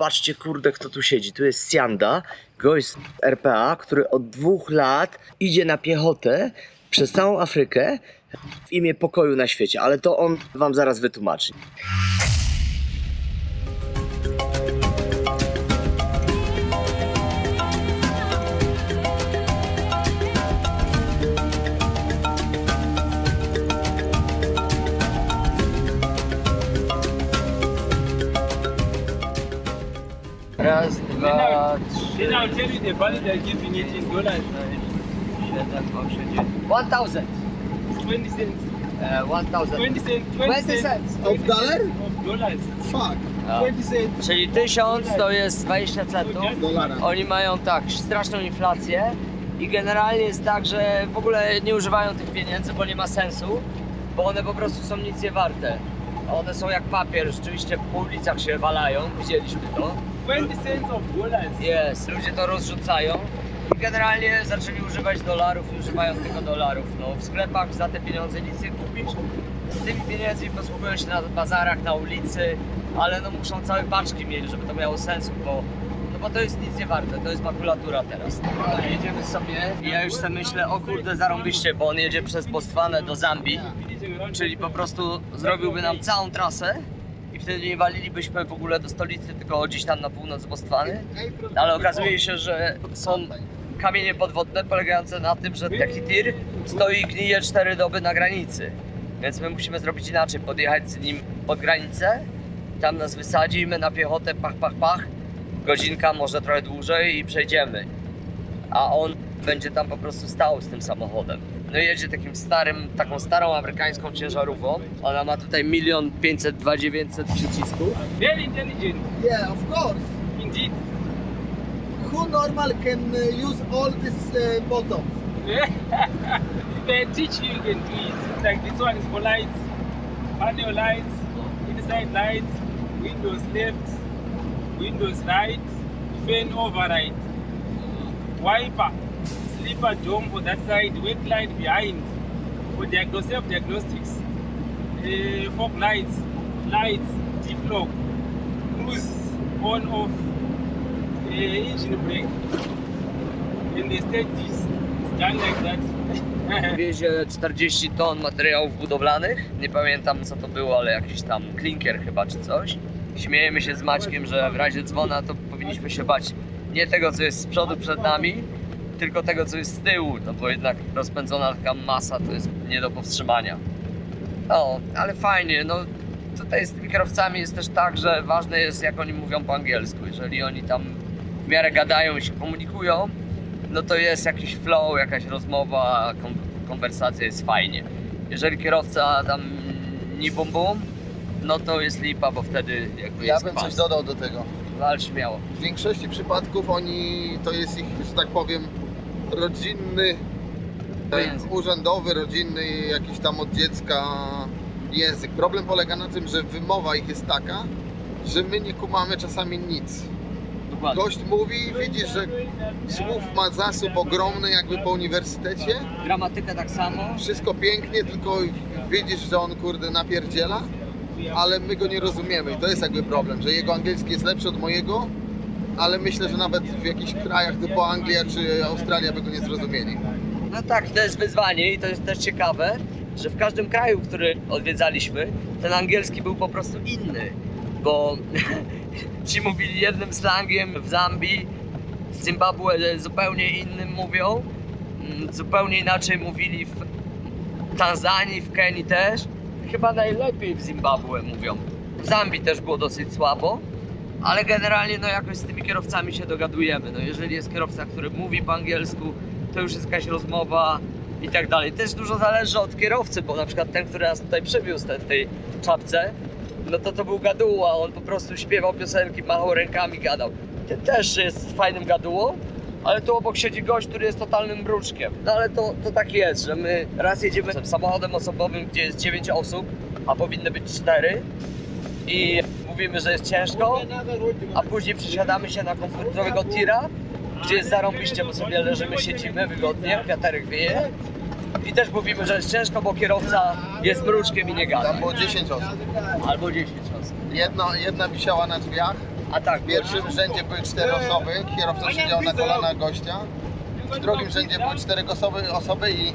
patrzcie, kurde, kto tu siedzi. Tu jest Sianda, gość z RPA, który od 2 lat idzie na piechotę przez całą Afrykę w imię pokoju na świecie, ale to on wam zaraz wytłumaczy. Raz, dwa, trzy. Then I'll tell you the value they're giving it in dollars. 1000. 20 cents. 1000. 20 cents. 20 cents. Of dollar? Of dollars. Fuck. 20 cents. Czyli 1000 to jest 20 centów. Dolara. Oni mają tak straszną inflację i generalnie jest tak, że w ogóle nie używają tych pieniędzy, bo nie ma sensu, bo one po prostu są nic nie warte. One są jak papier, rzeczywiście po ulicach się walają, widzieliśmy to. 20 cents of dollars. Jest, ludzie to rozrzucają i generalnie zaczęli używać dolarów i używają tylko dolarów. No, w sklepach za te pieniądze nic nie kupisz. Z tymi pieniędzmi posługują się na bazarach, na ulicy, ale no muszą całe paczki mieć, żeby to miało sensu, bo to jest nic nie warte, to jest makulatura teraz. Ale jedziemy sobie i ja już sobie myślę, o kurde, zarąbiście, bo on jedzie przez Botswanę do Zambii, czyli po prostu zrobiłby nam całą trasę i wtedy nie walilibyśmy w ogóle do stolicy, tylko gdzieś tam na północ Botswany, ale okazuje się, że są kamienie podwodne polegające na tym, że taki tir stoi i gnije 4 doby na granicy, więc my musimy zrobić inaczej, podjechać z nim pod granicę, tam nas wysadzi, my na piechotę pach, pach, pach, godzinka, może trochę dłużej i przejdziemy, a on będzie tam po prostu stał z tym samochodem. No i jedzie taką starą amerykańską ciężarówką. Ona ma tutaj 1 502 900 przycisków. Very intelligent. Yeah, of course. Indeed. Who normal can use all these buttons? They teach you, you can do it. Like this one is for lights, panel lights, inside lights, windows left, windows right, fan override, wiper, sleeper dome for that side, wake light behind for self-diagnostics, fog lights, G-flock, cruise, on off, engine brake, and the stage is done like that. Wiezie 40 ton materiałów budowlanych. Nie pamiętam co to było, ale jakiś tam klinkier chyba czy coś. Śmiejemy się z Maćkiem, że w razie dzwona to powinniśmy się bać nie tego co jest z przodu przed nami, tylko tego co jest z tyłu, no bo jednak rozpędzona taka masa to jest nie do powstrzymania. No, ale fajnie, no tutaj z tymi kierowcami jest też tak, że ważne jest jak oni mówią po angielsku. Jeżeli oni tam w miarę gadają i się komunikują, no to jest jakiś flow, jakaś rozmowa, konwersacja, jest fajnie. Jeżeli kierowca tam nie bum bum, no to jest lipa, bo wtedy jakby Ja jest bym kwas. coś dodał do tego. Wal śmiało. W większości przypadków to jest ich, że tak powiem, rodzinny, Język. urzędowy, rodzinny, jakiś tam od dziecka język. Problem polega na tym, że wymowa ich jest taka, że my nie kumamy czasami nic. Dokładnie. Gość mówi i widzisz, że słów ma zasób ogromny jakby po uniwersytecie. Gramatyka tak samo. Wszystko pięknie, tylko widzisz, że on kurde napierdziela, ale my go nie rozumiemy i to jest jakby problem, że jego angielski jest lepszy od mojego, ale myślę, że nawet w jakichś krajach typu Anglia czy Australia by go nie zrozumieli. No tak, to jest wyzwanie i to jest też ciekawe, że w każdym kraju, który odwiedzaliśmy, ten angielski był po prostu inny, bo ci mówili jednym slangiem w Zambii, w Zimbabwe zupełnie innym mówią, zupełnie inaczej mówili w Tanzanii, w Kenii też, chyba najlepiej w Zimbabwe mówią. W Zambii też było dosyć słabo, ale generalnie no jakoś z tymi kierowcami się dogadujemy. No jeżeli jest kierowca, który mówi po angielsku, to już jest jakaś rozmowa i tak dalej. Też dużo zależy od kierowcy, bo na przykład ten, który nas tutaj przywiózł w tej czapce, no to był gaduła, on po prostu śpiewał piosenki, machał rękami, gadał. Ten też jest fajnym gadułą, ale tu obok siedzi gość, który jest totalnym mruczkiem. No ale to tak jest, że my raz jedziemy samochodem osobowym, gdzie jest 9 osób, a powinny być 4 i mówimy, że jest ciężko, a później przesiadamy się na komfortowego tira, gdzie jest zarąbiście, bo sobie leżymy, siedzimy wygodnie, wiaterek wieje. I też mówimy, że jest ciężko, bo kierowca jest mruczkiem i nie gada. Tam było 10 osób. Albo 10 osób. Jedna wisiała na drzwiach, A tak, W pierwszym rzędzie były 4 osoby, kierowca siedział na kolanach gościa. W drugim rzędzie były 4 osoby i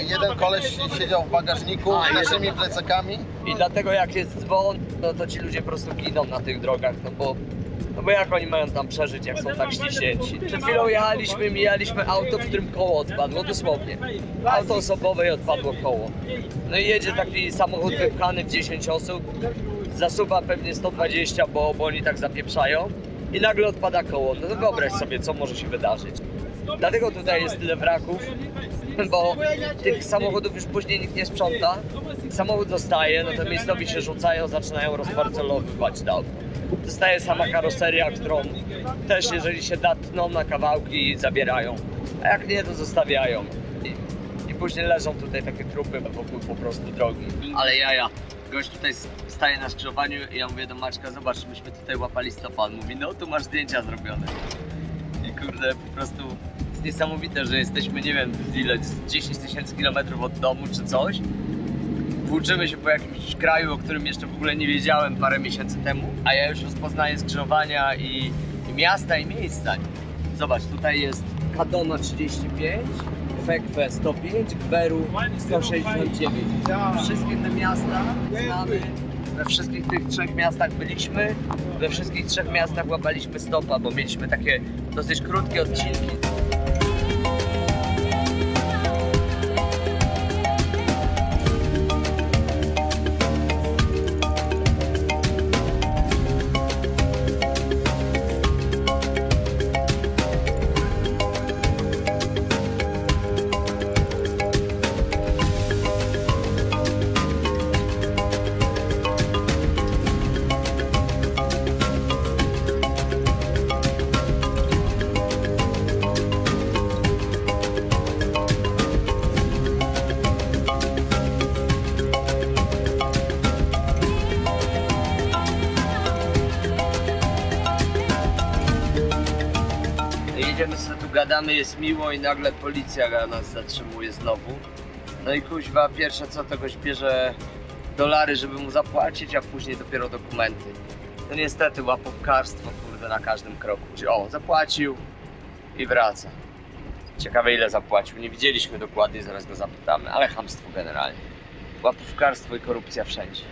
jeden koleś siedział w bagażniku z naszymi plecakami. i dlatego jak jest dzwon, no to ci ludzie po prostu giną na tych drogach, no bo jak oni mają tam przeżyć, jak są tak ściśnięci. Przed chwilą mijaliśmy auto, w którym koło odpadło, dosłownie. Auto osobowe i odpadło koło. No i jedzie taki samochód wypchany w 10 osób, zasuwa pewnie 120, bo oni tak zapieprzają i nagle odpada koło. No to wyobraź sobie, co może się wydarzyć. Dlatego tutaj jest tyle wraków, bo tych samochodów już później nikt nie sprząta. Samochód zostaje, no to miejscowi się rzucają, zaczynają rozparcelowywać to auto. Zostaje sama karoseria, którą też, jeżeli się da, tną na kawałki i zabierają. A jak nie, to zostawiają. I później leżą tutaj takie trupy wokół po prostu drogi. Ale jaja. Gość tutaj staje na skrzyżowaniu i ja mówię do Maćka, zobacz, myśmy tutaj łapali stopa. On mówi, no tu masz zdjęcia zrobione. I kurde, po prostu jest niesamowite, że jesteśmy, nie wiem, ile, 10 000 kilometrów od domu czy coś. Włóczymy się po jakimś kraju, o którym jeszcze w ogóle nie wiedziałem parę miesięcy temu, a ja już rozpoznaję skrzyżowania i miasta i miejsca. Zobacz, tutaj jest Kadoma 35, Fekwe 105, Gberu 169. Wszystkie te miasta znamy, we wszystkich tych 3 miastach byliśmy, we wszystkich 3 miastach łapaliśmy stopa, bo mieliśmy takie dosyć krótkie odcinki. Jedziemy sobie tu, gadamy, jest miło i nagle policja nas zatrzymuje znowu. No i kuźwa, pierwsze co, to goś bierze dolary, żeby mu zapłacić, a później dopiero dokumenty. No niestety łapówkarstwo, kurde, na każdym kroku. O, zapłacił i wraca. Ciekawe ile zapłacił, nie widzieliśmy dokładnie, zaraz go zapytamy, ale chamstwo generalnie. Łapówkarstwo i korupcja wszędzie.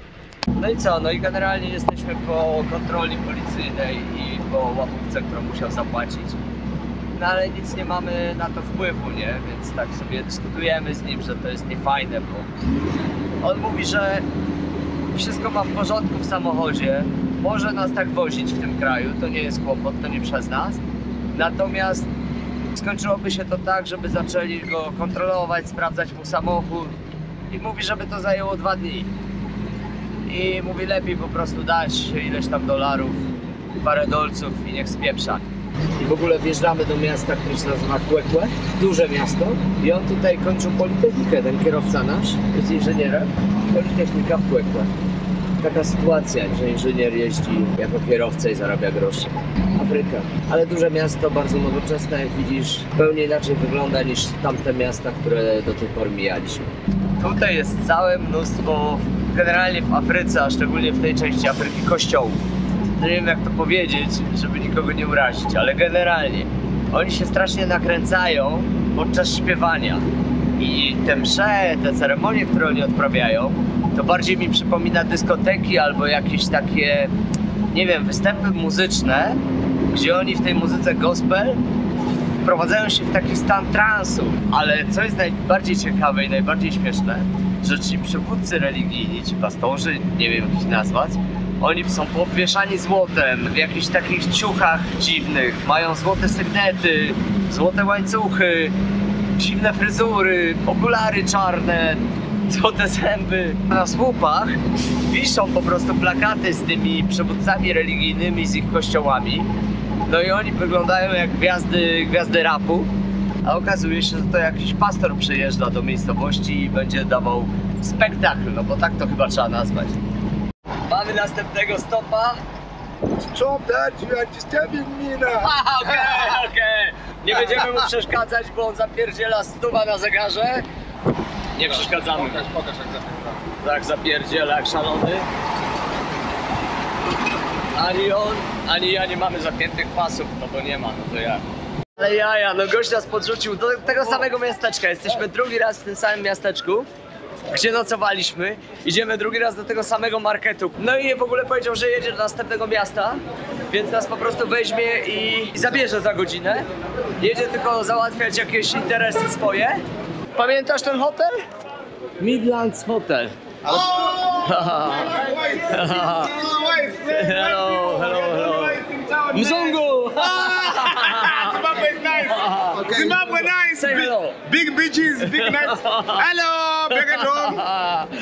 No i co, no i generalnie jesteśmy po kontroli policyjnej i po łapówce, którą musiał zapłacić. No ale nic nie mamy na to wpływu, nie? Więc tak sobie dyskutujemy z nim, że to jest niefajne, bo on mówi, że wszystko ma w porządku w samochodzie, może nas tak wozić w tym kraju, to nie jest kłopot, to nie przez nas. Natomiast skończyłoby się to tak, żeby zaczęli go kontrolować, sprawdzać mu samochód i mówi, żeby to zajęło 2 dni. I mówi, lepiej po prostu dać ileś tam dolarów, parę dolców i niech spieprza. I w ogóle wjeżdżamy do miasta, które się nazywa Kwekwe, duże miasto, i on tutaj kończył Politechnikę, ten kierowca nasz, jest inżynierem, Politechnika w Kwekwe. Taka sytuacja, że inżynier jeździ jako kierowca i zarabia grosze. Afryka. Ale duże miasto, bardzo nowoczesne, jak widzisz, zupełnie inaczej wygląda niż tamte miasta, które do tej pory mijaliśmy. Tutaj jest całe mnóstwo, generalnie w Afryce, a szczególnie w tej części Afryki, kościołów. Nie wiem jak to powiedzieć, żeby nikogo nie urazić, ale generalnie oni się strasznie nakręcają podczas śpiewania. I te msze, te ceremonie, które oni odprawiają, to bardziej mi przypomina dyskoteki albo jakieś takie, nie wiem, występy muzyczne, gdzie oni w tej muzyce gospel wprowadzają się w taki stan transu. Ale co jest najbardziej ciekawe i najbardziej śmieszne, że ci przywódcy religijni, ci pastorzy, nie wiem jak ich nazwać, oni są poobwieszani złotem, w jakichś takich ciuchach dziwnych, mają złote sygnety, złote łańcuchy, dziwne fryzury, okulary czarne, złote zęby. Na słupach wiszą po prostu plakaty z tymi przywódcami religijnymi, z ich kościołami. No i oni wyglądają jak gwiazdy rapu, a okazuje się, że to jakiś pastor przyjeżdża do miejscowości i będzie dawał spektakl, no bo tak to chyba trzeba nazwać. Mamy następnego stopa. Stop that, you are disturbing me now. Okej. Nie będziemy mu przeszkadzać, bo on zapierdziela 100 na zegarze. Nie przeszkadzamy. Pokaż jak zapierdziela. Tak zapierdziela jak szalony. Ani on, ani ja nie mamy zapiętych pasów, no bo nie ma, no to jak? Ale jaja, no gość nas podrzucił do tego samego miasteczka. Jesteśmy drugi raz w tym samym miasteczku, gdzie nocowaliśmy. Idziemy drugi raz do tego samego marketu. No i w ogóle powiedział, że jedzie do następnego miasta, więc nas po prostu weźmie i zabierze za godzinę. Jedzie tylko załatwiać jakieś interesy swoje. Pamiętasz ten hotel? Midlands Hotel. Hello, hello, hello. Mzungu! Zimbabwe is nice. Zimbabwe nice. Say hello. Big beaches, big nights. Hello, back at home.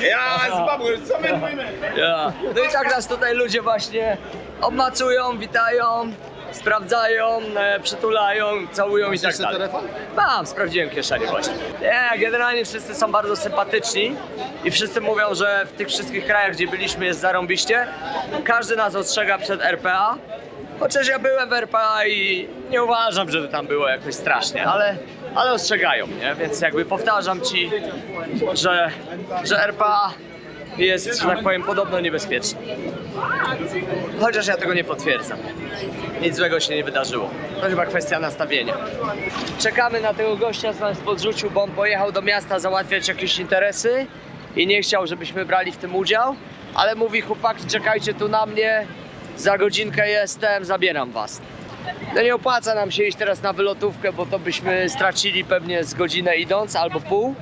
Yeah, Zimbabwe, so many women. Yeah. No i tak nas tutaj ludzie właśnie obmacują, witają, sprawdzają, przytulają, całują i tak Jeszcze dalej. telefon? Mam, sprawdziłem kieszenie właśnie. Nie, generalnie wszyscy są bardzo sympatyczni i wszyscy mówią, że w tych wszystkich krajach, gdzie byliśmy, jest zarąbiście. Każdy nas ostrzega przed RPA. Chociaż ja byłem w RPA i nie uważam, żeby tam było jakoś strasznie, ale ostrzegają mnie, więc jakby powtarzam ci, że RPA jest, że tak powiem, podobno niebezpieczny. Chociaż ja tego nie potwierdzam. Nic złego się nie wydarzyło. To chyba kwestia nastawienia. Czekamy na tego gościa, co nas podrzucił, bo on pojechał do miasta załatwiać jakieś interesy i nie chciał, żebyśmy brali w tym udział, ale mówi: chłopaki, czekajcie tu na mnie, za godzinkę jestem, zabieram was. No nie opłaca nam się iść teraz na wylotówkę, bo to byśmy stracili pewnie z godzinę idąc albo pół.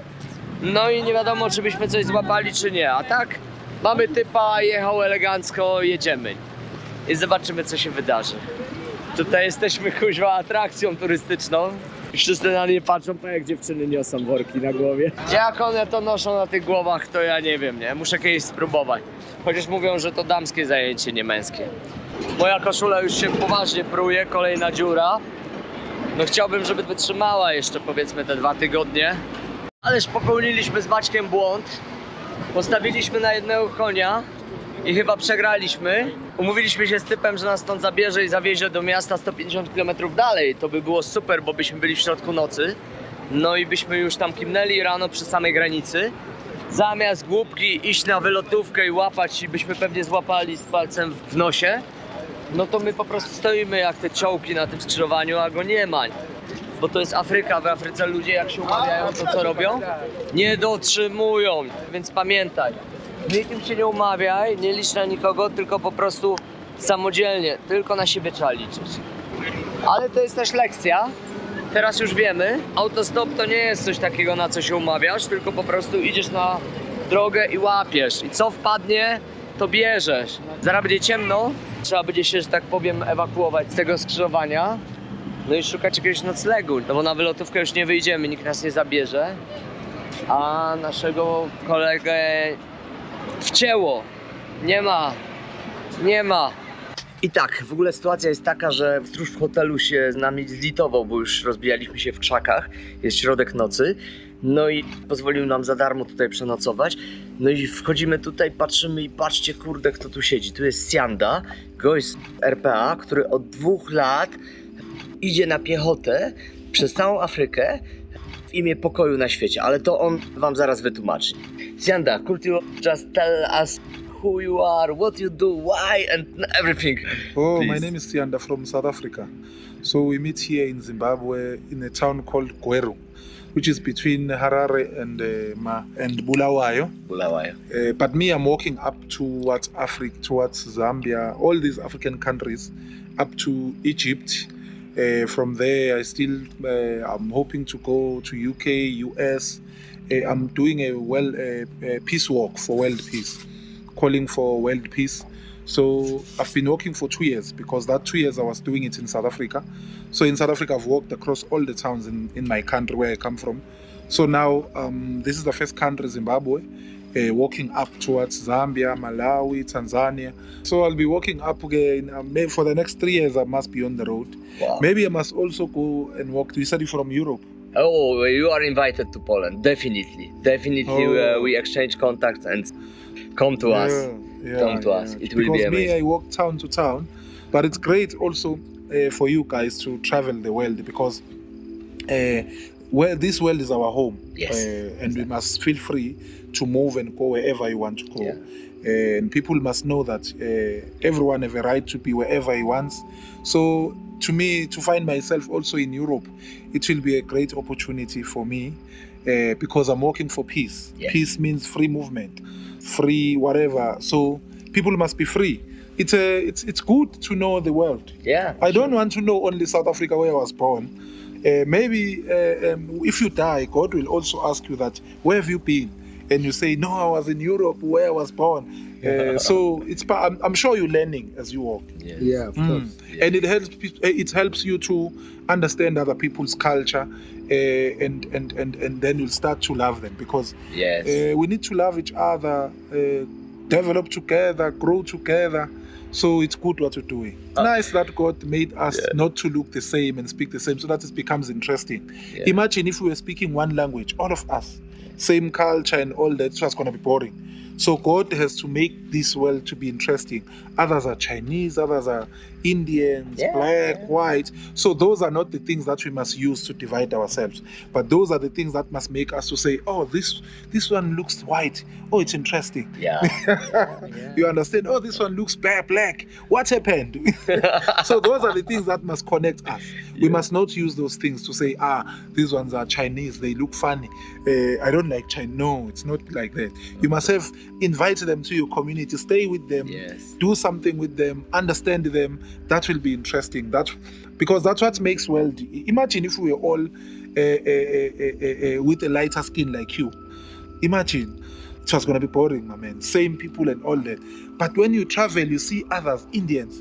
No i nie wiadomo, czy byśmy coś złapali, czy nie. A tak mamy typa, jechał elegancko, jedziemy. I zobaczymy, co się wydarzy. Tutaj jesteśmy kuźwa atrakcją turystyczną. I wszyscy na nie patrzą, tak jak dziewczyny niosą worki na głowie. Jak one to noszą na tych głowach, to ja nie wiem, nie? Muszę kiedyś spróbować. Chociaż mówią, że to damskie zajęcie, nie męskie. Moja koszula już się poważnie pruje, kolejna dziura. No chciałbym, żeby wytrzymała jeszcze powiedzmy te 2 tygodnie. Ależ popełniliśmy z Maćkiem błąd. Postawiliśmy na jednego konia i chyba przegraliśmy. Umówiliśmy się z typem, że nas stąd zabierze i zawiezie do miasta 150 km dalej. To by było super, bo byśmy byli w środku nocy. No i byśmy już tam kimnęli rano przy samej granicy. Zamiast głupki iść na wylotówkę i łapać, i byśmy pewnie złapali z palcem w nosie, no to my po prostu stoimy jak te ciołki na tym skrzyżowaniu, a go nie ma. Bo to jest Afryka, w Afryce ludzie jak się umawiają, to co robią? Nie dotrzymują, więc pamiętaj. Z nikim się nie umawiaj, nie licz na nikogo, tylko po prostu samodzielnie, tylko na siebie trzeba liczyć. Ale to jest też lekcja, teraz już wiemy, autostop to nie jest coś takiego, na co się umawiasz, tylko po prostu idziesz na drogę i łapiesz. I co wpadnie, to bierzesz. Zaraz będzie ciemno, trzeba będzie się, że tak powiem, ewakuować z tego skrzyżowania. No i szukać jakiegoś noclegu, no bo na wylotówkę już nie wyjdziemy, nikt nas nie zabierze. A naszego kolegę wcięło. Nie ma. I tak, w ogóle sytuacja jest taka, że stróż w hotelu się z nami zlitował, bo już rozbijaliśmy się w krzakach. Jest środek nocy. No i pozwolił nam za darmo tutaj przenocować. No i wchodzimy tutaj, patrzymy i patrzcie, kurde, kto tu siedzi. Tu jest Sianda, gość z RPA, który od 2 lat idzie na piechotę przez całą Afrykę w imię pokoju na świecie, ale to on wam zaraz wytłumaczy. Sianda, could you just tell us who you are, what you do, why and everything? Oh, Please. my name is Sianda from South Africa. So we meet here in Zimbabwe in a town called Gweru, which is between Harare and Bulawayo. Bulawayo. But me, I'm walking up towards Africa, towards Zambia, all these African countries, up to Egypt. From there, I'm hoping to go to UK, US. I'm doing a peace walk for world peace, calling for world peace. So I've been walking for 2 years because that 2 years I was doing it in South Africa. So in South Africa, I've walked across all the towns in my country where I come from. So now this is the first country, Zimbabwe, walking up towards Zambia, Malawi, Tanzania. So I'll be walking up again. Maybe for the next 3 years, I must be on the road. Wow. Maybe I must also go and walk. You said you're from Europe. Oh, you are invited to Poland, definitely. We exchange contacts and come to us. Come to us. It will be amazing. Because me, I walk town to town, but it's great also for you guys to travel the world because this world is our home. Yes. And we must feel free to move and go wherever you want to go. Yeah. And people must know that everyone have a right to be wherever he wants. So to me, to find myself also in Europe, it will be a great opportunity for me because I'm working for peace. Yes. Peace means free movement, free whatever. So people must be free. It's good to know the world. Yeah. I don't want to know only South Africa where I was born. Maybe if you die, God will also ask you that, where have you been? And you say, no, I was in Europe where I was born. So I'm sure you're learning as you walk. Yes. Yeah, of course. And it helps you to understand other people's culture, and then you'll start to love them, because Yes. we need to love each other, develop together, grow together. So it's good what we're doing. It's nice that God made us not to look the same and speak the same, so that it becomes interesting. Yeah. Imagine if we were speaking one language, all of us, same culture and all that, it was going to be boring. So God has to make this world to be interesting. Others are Chinese, others are Indians, Yeah, black, yeah. white. So those are not the things that we must use to divide ourselves. But those are the things that must make us to say, oh, this one looks white. Oh, it's interesting. Yeah. You understand? Oh, this one looks black. What happened? So those are the things that must connect us. We must not use those things to say, these ones are Chinese, they look funny. I don't like China. No, it's not like that. You must have invited them to your community, stay with them, Yes. do something with them, understand them. That will be interesting. Because that's what makes world. Imagine if we were all with a lighter skin like you. Imagine. It was going to be boring, my man. Same people and all that. But when you travel, you see others, Indians,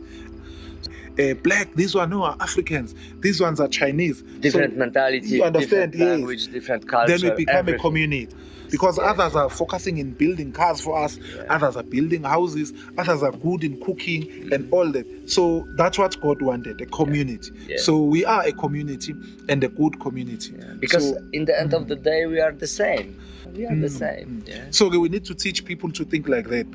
black, these ones are Africans, these ones are Chinese. Different So mentality, you understand, different yes. language, different culture. Then we become everything. a community. Because Yeah. others are focusing in building cars for us, others are building houses, others are good in cooking and all that. So that's what God wanted, a community. Yeah. So we are a community and a good community. Because So, in the end of the day, we are the same. We are the same. Yeah. So we need to teach people to think like that.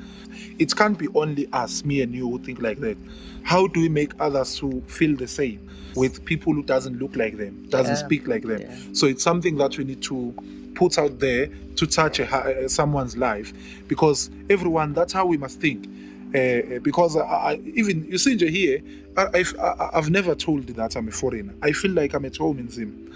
It can't be only us, me and you, who think like that. How do we make others to feel the same with people who doesn't look like them, doesn't Yeah. speak like them? Yeah. So it's something that we need to put out there to touch someone's life, because everyone, that's how we must think. Because even you see here, I've never told that I'm a foreigner. I feel like I'm at home in Zim.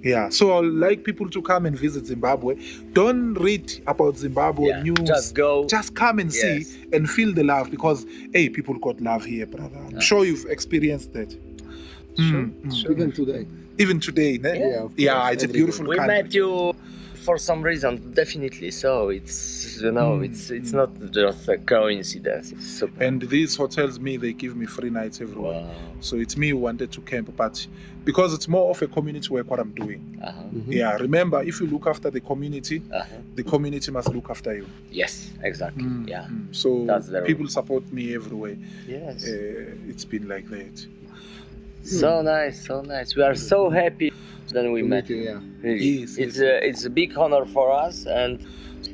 Yeah, so I'd like people to come and visit Zimbabwe. Don't read about Zimbabwe Yeah, news. just go. Just come and see Yes. and feel the love, because hey, people got love here, brother. I'm sure you've experienced that. Even today. Even today, ne? Yeah, of Yeah, course, it's a everywhere. beautiful We country. met you for some reason, definitely. So it's it's not just a coincidence. It's super. And these hotels, they give me free nights everywhere. Wow. So it's me who wanted to camp, but because it's more of a community work, what I'm doing. Uh-huh. Yeah, remember, if you look after the community must look after you. Yes, exactly. Yeah. So That's the people support me everywhere. Yes. It's been like that. So nice, so nice. We are so happy that we met you. Yeah. Really. Yes, It's a big honor for us, and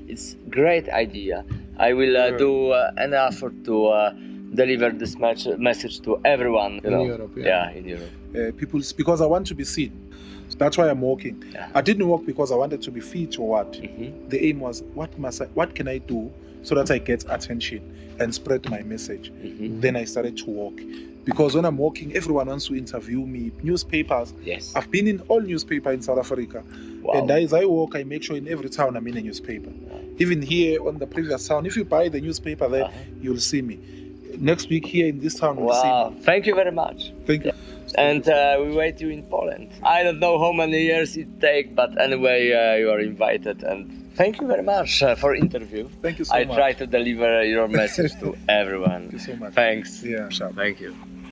it's great idea. I will do an effort to deliver this message to everyone. In Europe, yeah. in Europe. Because I want to be seen. That's why I'm walking. Yeah. I didn't walk because I wanted to be fit or what. Mhm. The aim was, what can I do so that I get attention and spread my message? Mhm. Then I started to walk. Because when I'm walking, everyone wants to interview me. Newspapers. Yes. I've been in all newspapers in South Africa. Wow. And as I walk, I make sure in every town I'm in a newspaper. Even here on the previous town, if you buy the newspaper there, you'll see me. Next week here in this town, you'll see Wow. me. Thank you very much. Thank you. And we wait you in Poland. I don't know how many years it takes, but anyway, you are invited. And thank you very much for interview. Thank you so I much. try to deliver your message to everyone. Thank you so much. Thanks. Yeah, sure. Thank you.